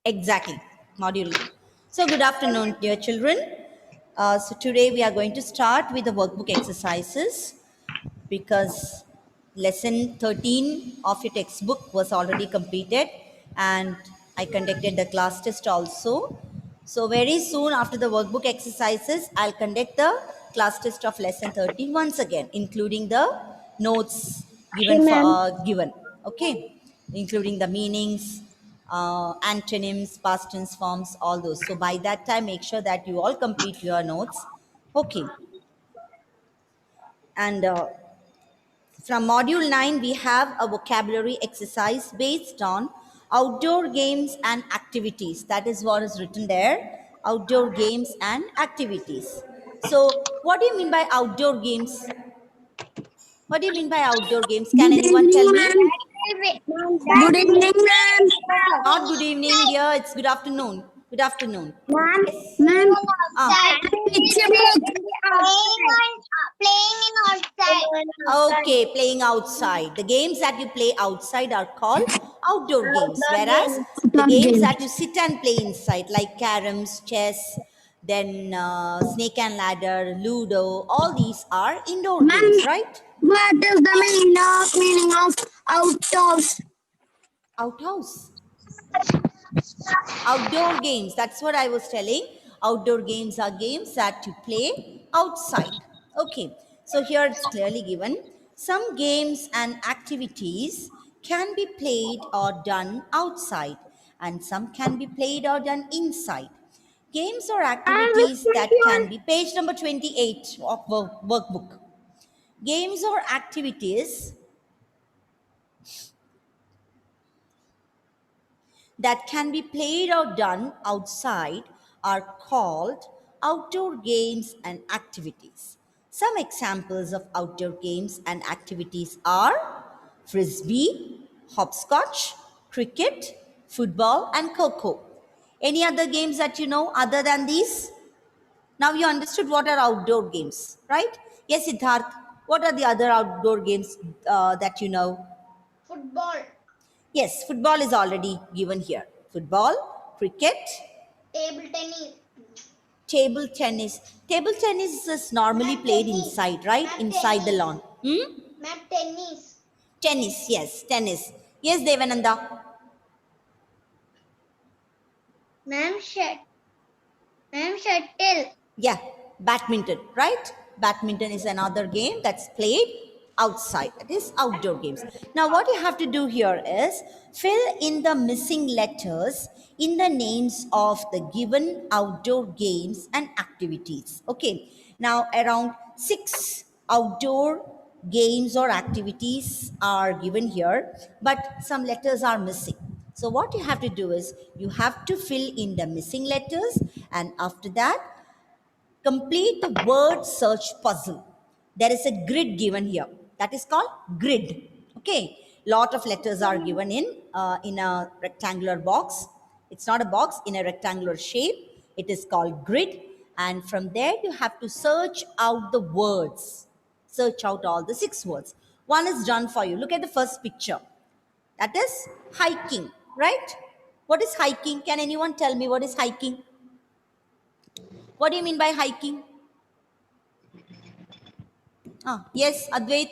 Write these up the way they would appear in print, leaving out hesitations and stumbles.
Exactly, module. So, good afternoon, dear children. So, today we are going to start with the workbook exercises because lesson 13 of your textbook was already completed and I conducted the class test also. So, very soon after the workbook exercises, I'll conduct the class test of lesson 13 once again, including the notes Okay, ma'am. given, okay, including the meanings, antonyms, past tense forms, all those. So by that time, make sure that you all complete your notes. Okay. And from module 9, we have a vocabulary exercise based on outdoor games and activities. That is what is written there. Outdoor games and activities. So what do you mean by outdoor games? What do you mean by outdoor games? Can Good anyone evening, tell me? ma'am. Good evening, ma'am. Not good evening, dear. It's good afternoon. Good afternoon. Ma'am, Yes. ma'am. Ah, Picture book. Playing in outside. okay, playing outside. The games that you play outside are called outdoor games, whereas the Outdoor games games. that you sit and play inside, like caroms, chess, then snake and ladder, ludo, all these are indoor Ma'am, games, right? what is the meaning of outdoors? Outhouse. Outdoor games, that's what I was telling. Outdoor games are games that you play outside. Okay, so here it's clearly given. Some games and activities can be played or done outside, and some can be played or done inside. Games or activities that can be, page number 28 of workbook. Games or activities that can be played or done outside are called outdoor games and activities. Some examples of outdoor games and activities are frisbee, hopscotch, cricket, football, and coco. Any other games that you know other than these? Now you understood what are outdoor games, right? Yes, Siddharth. What are the other outdoor games that you know? Football. Yes, football is already given here. Football, cricket, Table tennis. table tennis. Table tennis is normally Mat played tennis. inside, right? Mat Inside the tennis. lawn. Hmm? Mat tennis. Tennis, yes, tennis. Yes, Devananda. Ma'am Ma'am shuttle. Yeah, badminton, right? Badminton is another game that's played outside. That is outdoor games. Now, what you have to do here is fill in the missing letters in the names of the given outdoor games and activities. Okay. Now, around 6 outdoor games or activities are given here, but some letters are missing. So, what you have to do is you have to fill in the missing letters, and after that, complete the word search puzzle. There is a grid given here. That is called grid. Okay. Lot of letters are given in a rectangular box. It's not a box, in a rectangular shape. It is called grid. And from there, you have to search out the words. Search out all the 6 words. One is done for you. Look at the first picture. That is hiking, right? What is hiking? Can anyone tell me what is hiking? What do you mean by hiking? Ah, yes, Advait.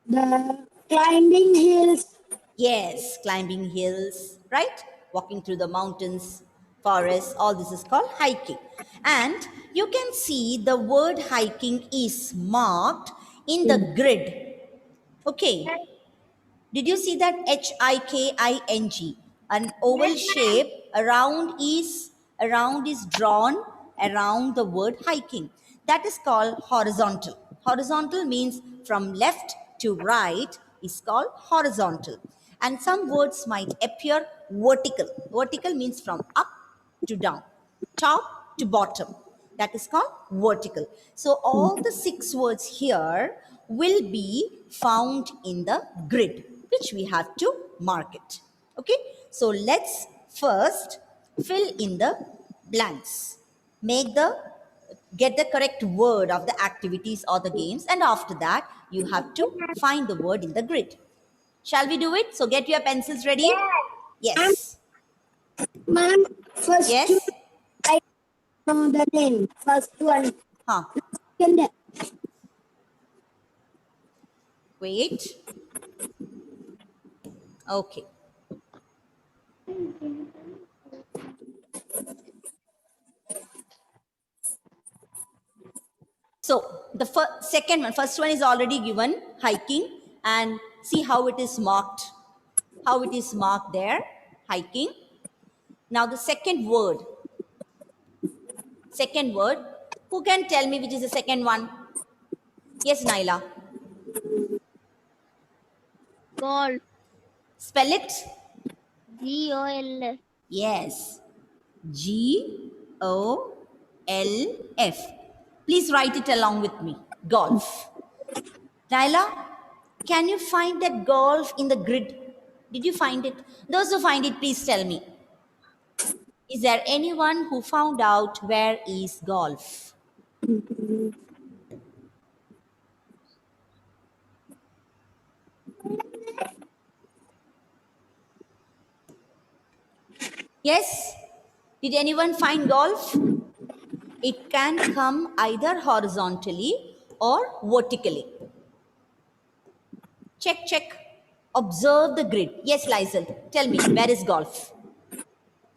The climbing hills. Yes, climbing hills, right? Walking through the mountains, forests, all this is called hiking. And you can see the word hiking is marked in the grid. Okay. Did you see that HIKING? An oval shape around is drawn around the word hiking. That is called horizontal. Horizontal means from left to right is called horizontal. And some words might appear vertical. Vertical means from up to down, top to bottom. That is called vertical. So all the 6 words here will be found in the grid, which we have to mark it. Okay. So let's first fill in the blanks. Get the correct word of the activities or the games, and after that you have to find the word in the grid. Shall we do it? So get your pencils ready. Yes. Ma'am, first Yes. two, I know the name. First one. Huh. Second, Wait. Okay. So the first one is already given, hiking, and see how it is marked. How it is marked there, hiking. Now the second word. Second word. Who can tell me which is the second one? Yes, Naila. Golf. Spell it. GOL. Yes. GOLF. Please write it along with me. Golf. Naila, can you find that golf in the grid? Did you find it? Those who find it, please tell me. Is there anyone who found out where is golf? Yes? Did anyone find golf? It can come either horizontally or vertically. Check, check. Observe the grid. Yes, Lizel, tell me, where is golf?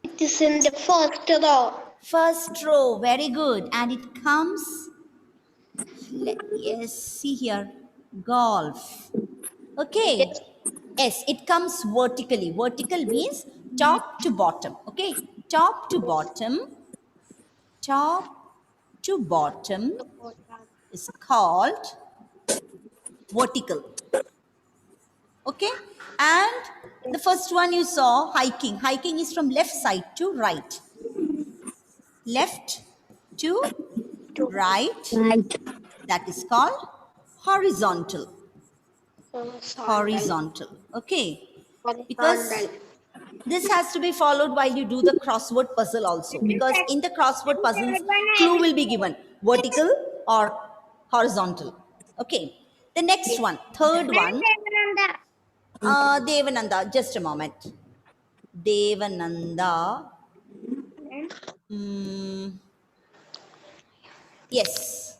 It is in the first row. First row, very good. And it comes, yes, see here, golf. It Okay. is Yes, it comes vertically. Vertical means top to bottom. Okay. Top to bottom. Top to bottom is called vertical. Okay. And the first one you saw, hiking. Hiking is from left side to right. Left to right. right. That is called horizontal. Horizontal. Okay. Because this has to be followed while you do the crossword puzzle also. Because in the crossword puzzles, clue will be given. Vertical or horizontal. Okay. The next one, third Ma'am, one, Devananda. Devananda. Just a moment. Devananda. Mm, yes.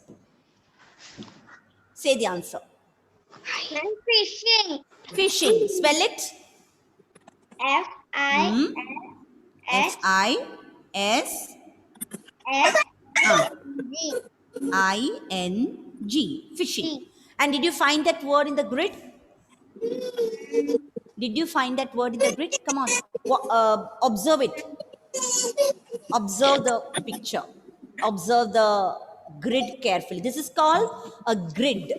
Say the answer. Ma'am, fishing. Fishing. Spell it. F I Hmm. S F-I-S S uh, G I-N-G. Fishing. G. And did you find that word in the grid? Did you find that word in the grid? Come on. Observe it. Observe the picture. Observe the grid carefully. This is called a grid.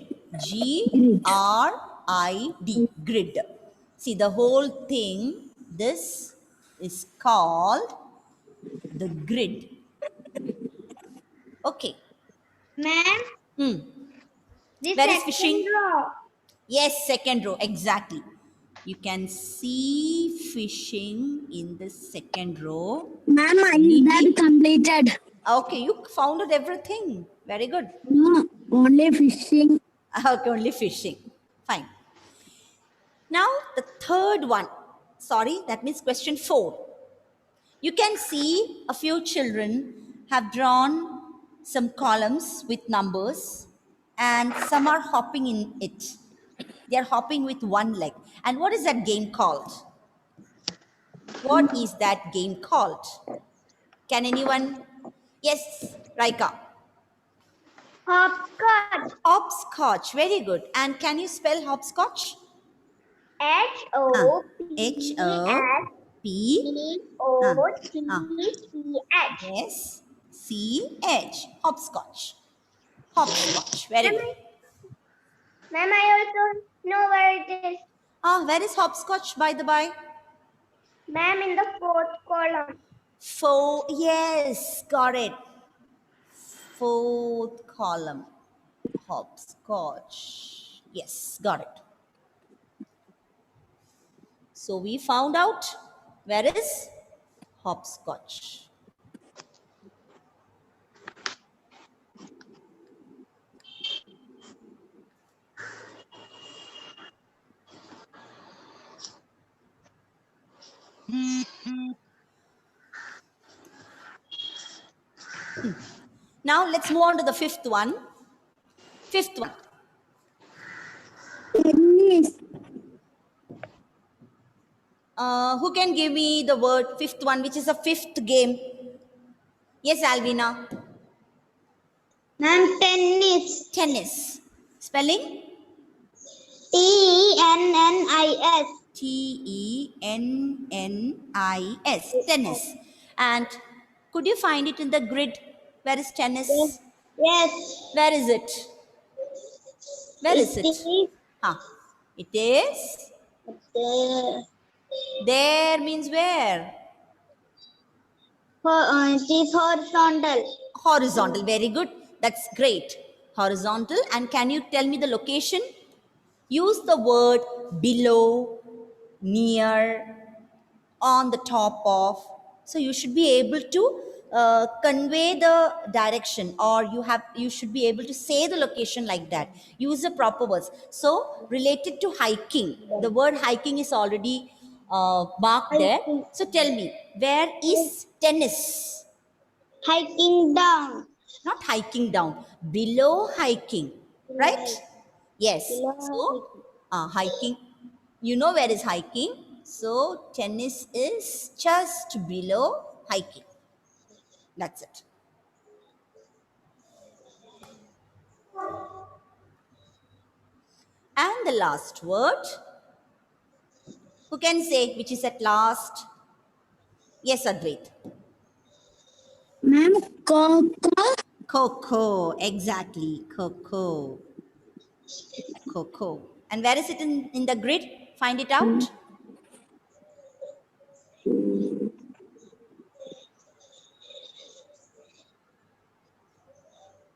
G-R-I-D. Grid. See the whole thing. This is called the grid. Okay. Ma'am, Hmm. the Where is second fishing? row. Yes, second row. Exactly. You can see fishing in the second row. Ma'am, I Neatly. that completed. Okay, you found out everything. Very good. No, only fishing. Okay, only fishing. Fine. Now, the third one. Sorry, that means question 4. You can see a few children have drawn some columns with numbers and some are hopping in it. They are hopping with one leg. And what is that game called? What is that game called? Can anyone? Yes, Raika. Hopscotch. Hopscotch. Very good. And can you spell hopscotch? H Huh. O P H S O P. C Huh. O C Huh. C H. Yes. C H. Hopscotch. Hopscotch. Very Ma'am, good. ma'am, I also know where it is. Ah, where is hopscotch by the by? Ma'am, in the fourth column. Yes, got it. Fourth column. Hopscotch. Yes, got it. So we found out where is hopscotch. Now let's move on to the fifth one. Fifth one. Tennis. Who can give me the word fifth one, which is a fifth game? Yes, Alvina. Ma'am, tennis. Tennis. Spelling? Tennis. Tennis. Tennis. And could you find it in the grid? Where is tennis? Yes. Where is it? Where is it? is Huh. It is. There means where? It is horizontal. Horizontal. Very good. That's great. Horizontal. And can you tell me the location? Use the word below, near, on the top of. So you should be able to convey the direction, or you should be able to say the location like that. Use the proper words. So related to hiking, the word hiking is already marked there. So tell me, where is tennis? Hiking down. Not hiking down, below hiking, right? Yes. Below So hiking, you know where is hiking. So tennis is just below hiking. That's it. And the last word, who can say which is at last? Yes, Advait. Ma'am, Coco. Coco, exactly. Coco. Coco. And where is it in the grid? Find it out.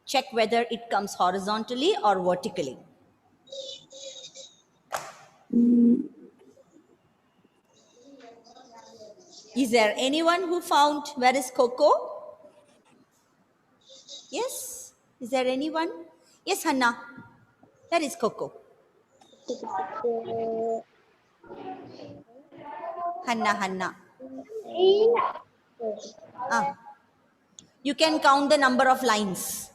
Check whether it comes horizontally or vertically. Is there anyone who found where is Coco? Yes? Is there anyone? Yes, Hanna. Where is Coco? Hanna. Ah. You can count the number of lines.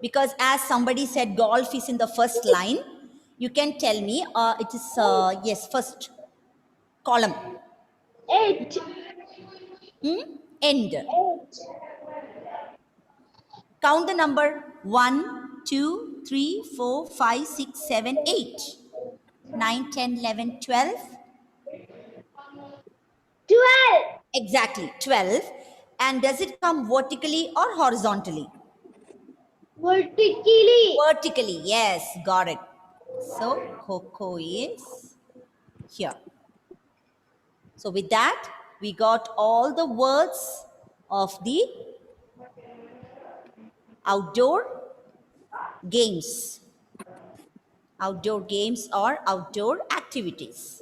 Because as somebody said, golf is in the first line. You can tell me, it is, yes, first column. 8. End. Count the number 1, 2, 3, 4, 5, 6, 7, 8, 9, 10, 11, 12. 12. Exactly, 12. And does it come vertically or horizontally? Vertically. Vertically, yes, got it. So, Coco is here. So, with that, we got all the words of the outdoor games. Outdoor games or outdoor activities.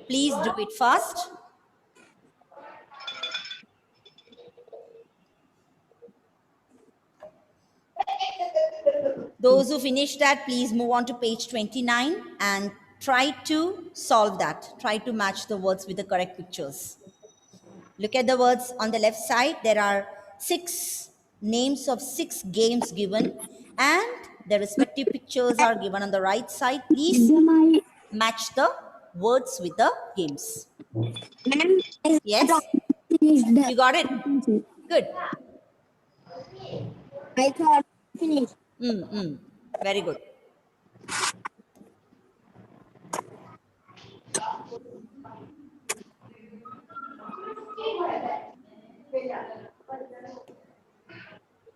Please do it fast. Those who finished that, please move on to page 29 and try to solve that. Try to match the words with the correct pictures. Look at the words on the left side. There are 6 names of 6 games given, and the respective pictures are given on the right side. Please match the words with the games. Ma'am, Yes? finished. You got it? Good. I thought finished. Very good.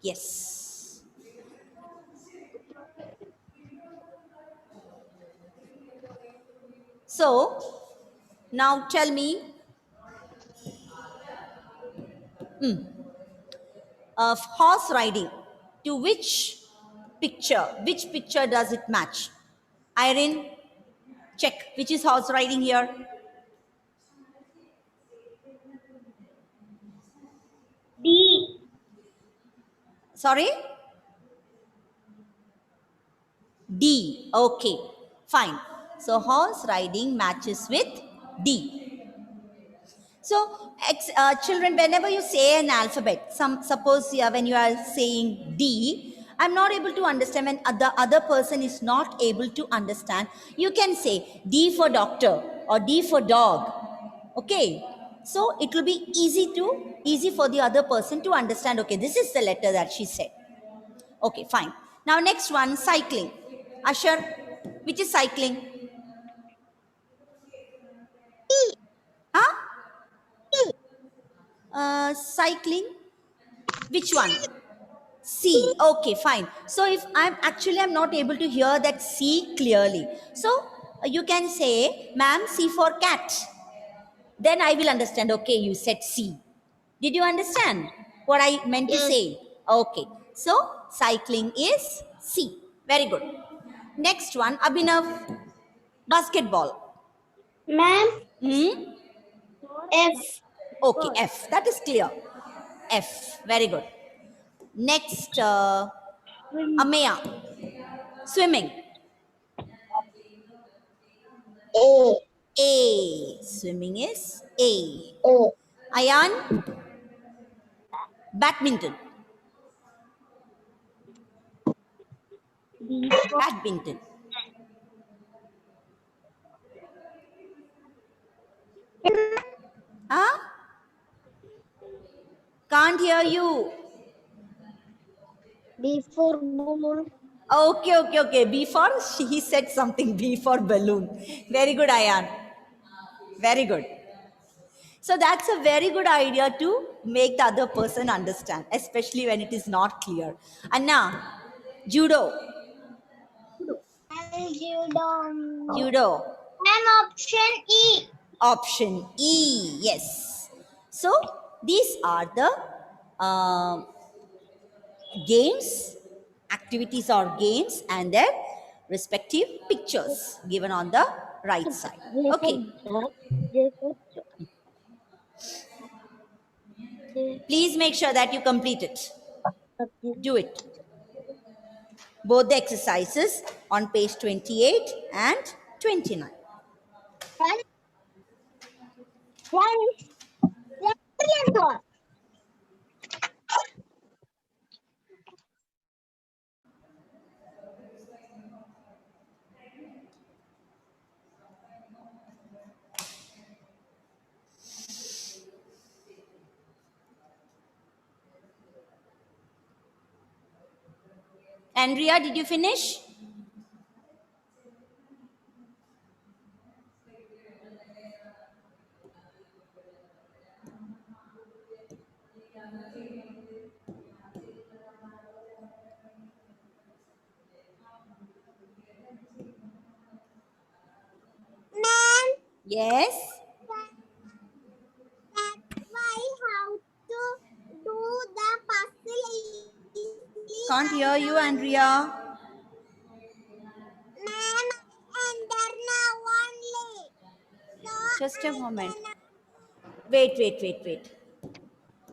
Yes. So, now tell me, of horse riding, to which picture does it match? Irene, check which is horse riding here. D. Sorry? D. Okay, fine. So horse riding matches with D. So, children, whenever you say an alphabet, suppose when you are saying D, I'm not able to understand. When the other person is not able to understand, you can say D for doctor or D for dog. Okay, so it will be easy for the other person to understand. Okay, this is the letter that she said. Okay, fine. Now next one, cycling. Ashar, which is cycling? Huh? Cycling. Which one? C. Okay, fine. So if I'm not able to hear that C clearly. So you can say, ma'am, C for cat. Then I will understand. Okay, you said C. Did you understand what I meant to Yes. say? Okay. So cycling is C. Very good. Next one, Abhinav, basketball. Ma'am, Hmm? F. Okay, F. That is clear. F. Very good. Next, Ameya, swimming. A. A. Swimming is A. O. Ayan, badminton. B. Badminton. Huh? Can't hear you. B for ball. Okay. B for, he said something. B for balloon. Very good, Ayan. Very good. So that's a very good idea to make the other person understand, especially when it is not clear. Anna, judo. Judo. Ma'am, option E. Option E. Yes. So these are the games, activities or games, and their respective pictures given on the right side. Okay. Please make sure that you complete it. Do it. Both the exercises on page 28 and 29. Andrea, did you finish? Ma'am, Yes. that's why how to do the puzzle easily. Can't hear you, Andrea. Ma'am, enter now only. So Just a I moment. cannot. Wait.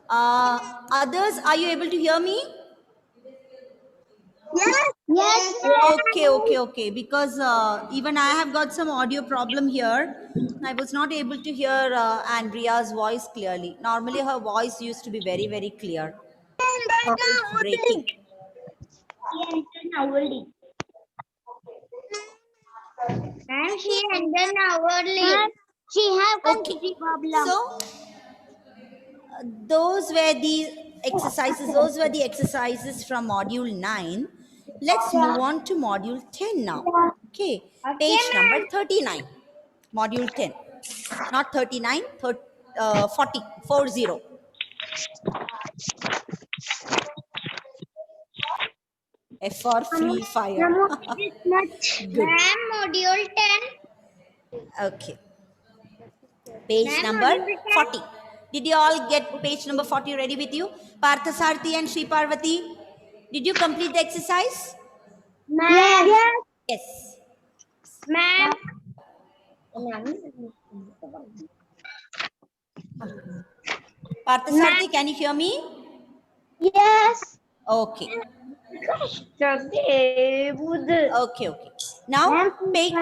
Others, are you able to hear me? Yes. Yes. Okay. Because even I have got some audio problem here. I was not able to hear Andrea's voice clearly. Normally, her voice used to be very clear. Now it's breaking. Ma'am, she ended hourly. She have Okay. connectivity problem. So those were the exercises from module 9. Let's move on to module 10 now. Okay, page number 39. Module 10, not 39, 40. F for free fire. Good. Ma'am, module 10. Okay, page Ma'am, number module 10. 40. Did you all get page number 40 ready with you? Parthasarthi and Sri Parvati, did you complete the exercise? Ma'am. Yes. Ma'am. Parthasarthi, can you hear me? Yes. Okay. Okay. Now page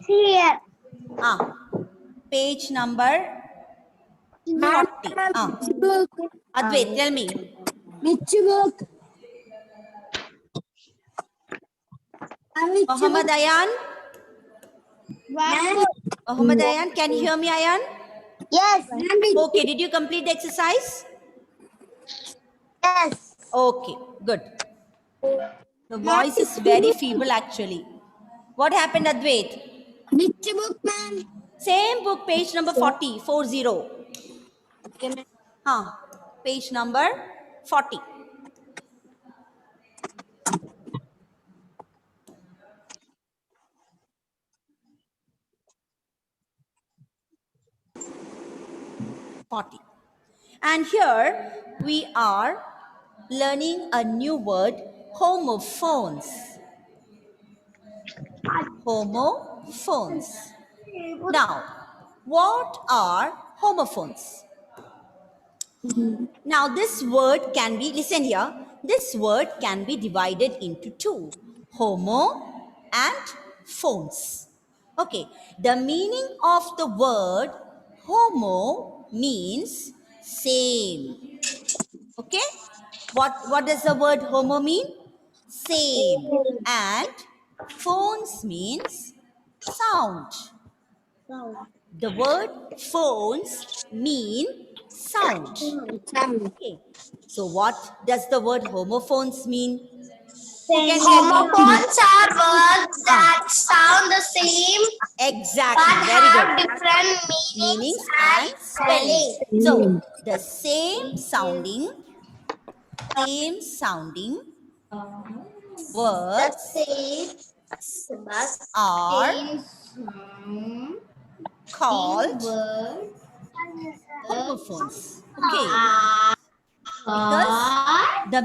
Here. page number 40. Which book? Advait, tell me. Which book? Which Muhammad book? Ayan? Ma'am, Muhammad Ayan, can you hear me, Ayan? Yes. Okay, did you complete the exercise? Yes. Okay, good. The voice is very feeble actually. What happened, Advait? Which book, ma'am? Same book, page number 40, 40. Okay, ma'am. Huh, page number 40. And here we are learning a new word, homophones. Homophones. Now, what are homophones? Now, this word can be, listen here, this word can be divided into two, homo and phones. Okay, the meaning of the word homo means same. Okay, what does the word homo mean? Same. And phones means sound. The word phones mean sound. Okay. So what does the word homophones mean? Who can tell me? Homophones are words that sound the same but Exactly. Very have good. different Meanings meanings and and spellings. spelling. So the same sounding The words same are same called words homophones. Okay. Because are the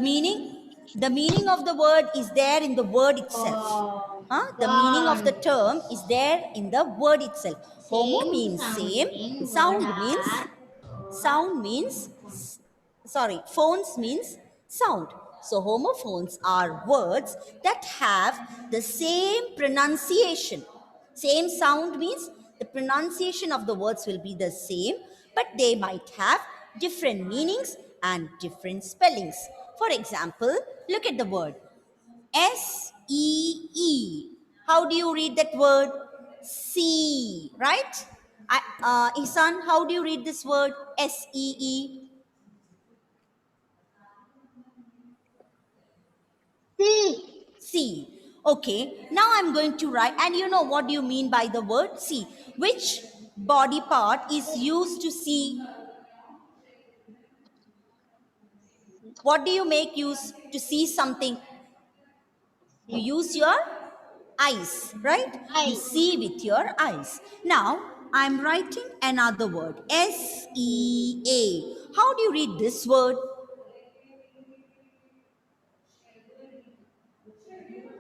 meaning of the word is there in the word itself. The meaning of the term is there in the word itself. Homo means same. Sound means sorry, phones means sound. So homophones are words that have the same pronunciation. Same sound means the pronunciation of the words will be the same, but they might have different meanings and different spellings. For example, look at the word S-E-E. How do you read that word? See, right? Ihsan, how do you read this word? S-E-E. C. See. Okay, now I'm going to write, and you know what do you mean by the word see? Which body part is used to see? What do you make use to see something? You use your eyes, right? You see with your eyes. Now, I'm writing another word, S-E-A. How do you read this word?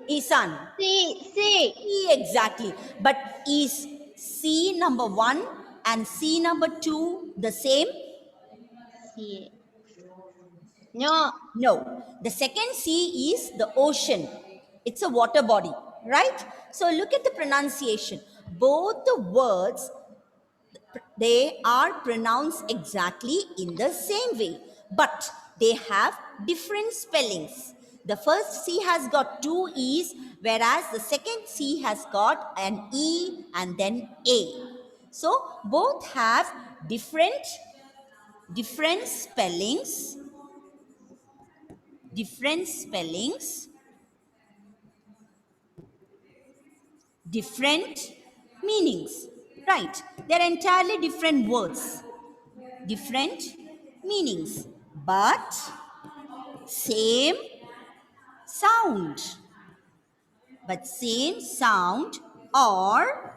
Isan. C. Exactly. But is C number 1 and C number 2 the same? C. No. No. The second C is the ocean. It's a water body, right? So look at the pronunciation. Both the words, they are pronounced exactly in the same way, but they have different spellings. The first C has got two E's, whereas the second C has got an E and then A. So both have different spellings, different meanings. Right? They're entirely different words, different meanings, but same sound. But same sound or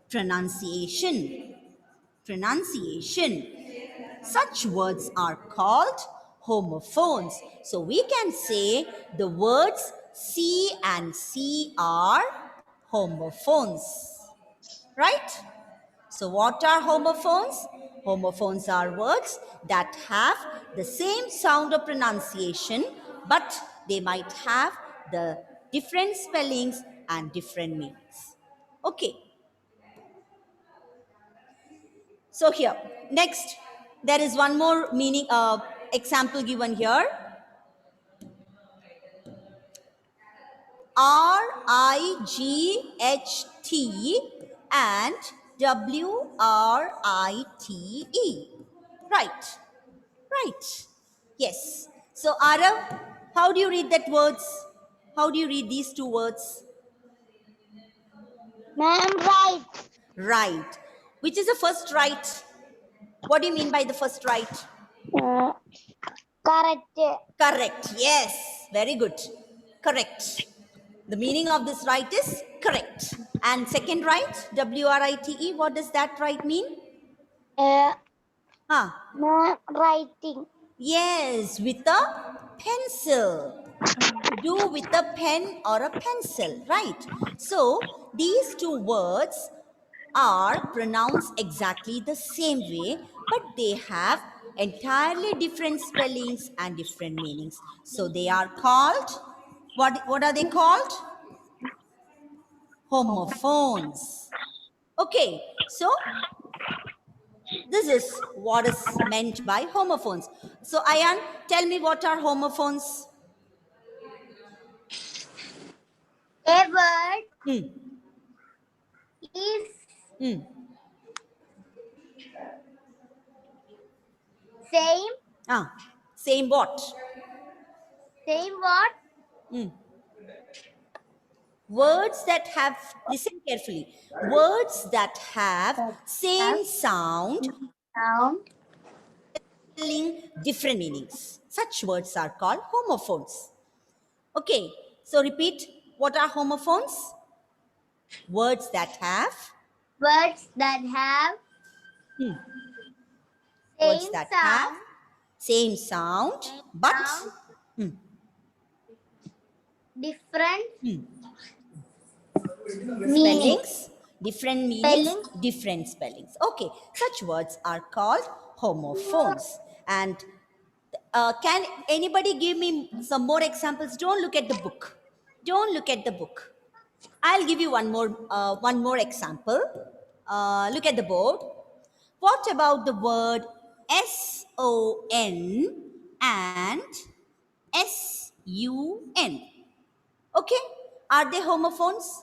pronunciation. Such words are called homophones. So we can say the words C and C are homophones. Right? So what are homophones? Homophones are words that have the same sound or pronunciation, but they might have the different spellings and different meanings. Okay. So here, next, There is one more meaning example given here. RIGHT and WRITE. Right. Right. Yes. So Arav, how do you read that words? How do you read these two words? Ma'am, right. Right. Which is the first right? What do you mean by the first right? Uh, correct. Correct. Yes. Very good. Correct. The meaning of this right is correct. And second right, WRITE, what does that right mean? Huh. Ma'am, writing. Yes, with a pencil. Do with a pen or a pencil, right? So these two words are pronounced exactly the same way, but they have entirely different spellings and different meanings. So they are called, what are they called? Homophones. Okay, so this is what is meant by homophones. So Ayan, tell me what are homophones? A word Hmm. is Hmm. same, Ah, same what? same what? Hmm. Words that have, listen carefully, words that have same sound Sound. telling different meanings. Such words are called homophones. Okay, so repeat, what are homophones? Words that have, Words that have hmm, words same that have sound, same sound, but sound, hmm, different hmm, meaning. spellings, different meanings, Spelling. different spellings. Okay, such words are called homophones. And can anybody give me some more examples? Don't look at the book. Don't look at the book. I'll give you one more example. Look at the board. What about the word SON and SUN? Okay, are they homophones?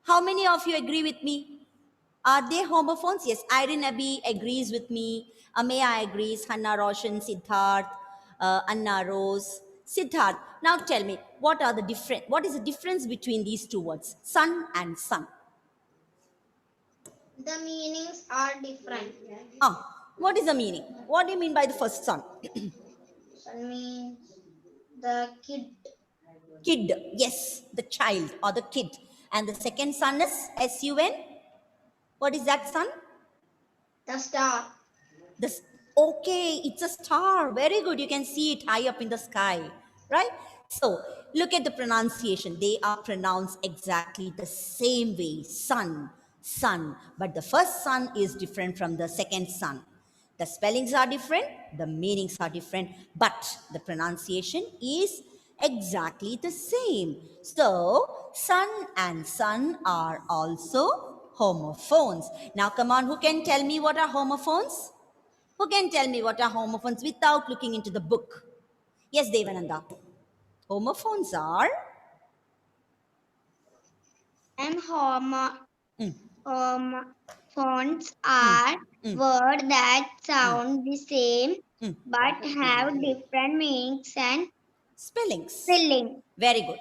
How many of you agree with me? Are they homophones? Yes, Irene Abhi agrees with me. Ameya agrees. Hanna Roshan, Siddharth, Anna Rose, Siddharth. Now tell me, what is the difference between these two words, sun and sun? The meanings are different. What is the meaning? What do you mean by the first sun? Sun means the kid, Kid, yes, the child or the kid. And the second sun is SUN. What is that sun? the star. This, okay, it's a star. Very good. You can see it high up in the sky, right? So look at the pronunciation. They are pronounced exactly the same way. Sun, sun. But the first sun is different from the second sun. The spellings are different, the meanings are different, but the pronunciation is exactly the same. So, sun and sun are also homophones. Now, come on, who can tell me what are homophones? Who can tell me what are homophones without looking into the book? Yes, Devananda. Homophones are And mm, homophones mm, are mm, words that mm, sound the same mm. but have different meanings and Spellings. spelling. Very good.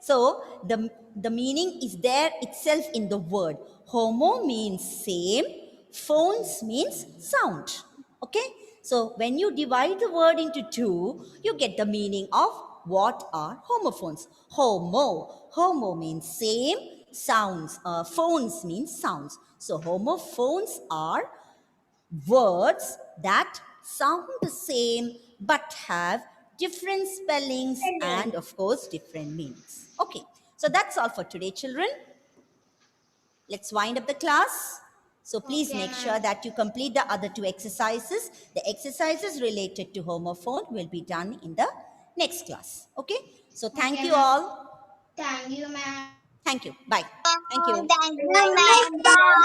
So the meaning is there itself in the word. Homo means same, phones means sound. Okay? So when you divide the word into two, you get the meaning of what are homophones. Homo means same, sounds, phones means sounds. So homophones are words that sound the same but have different spellings and, of course, different meanings. Okay, so that's all for today, children. Let's wind up the class. So please Okay, make ma'am. sure that you complete the other two exercises. The exercises related to homophone will be done in the next class. Okay, so thank Okay, you ma'am. all. Thank you, ma'am. Thank you. Bye. Thank you. Thank you, ma'am. Bye.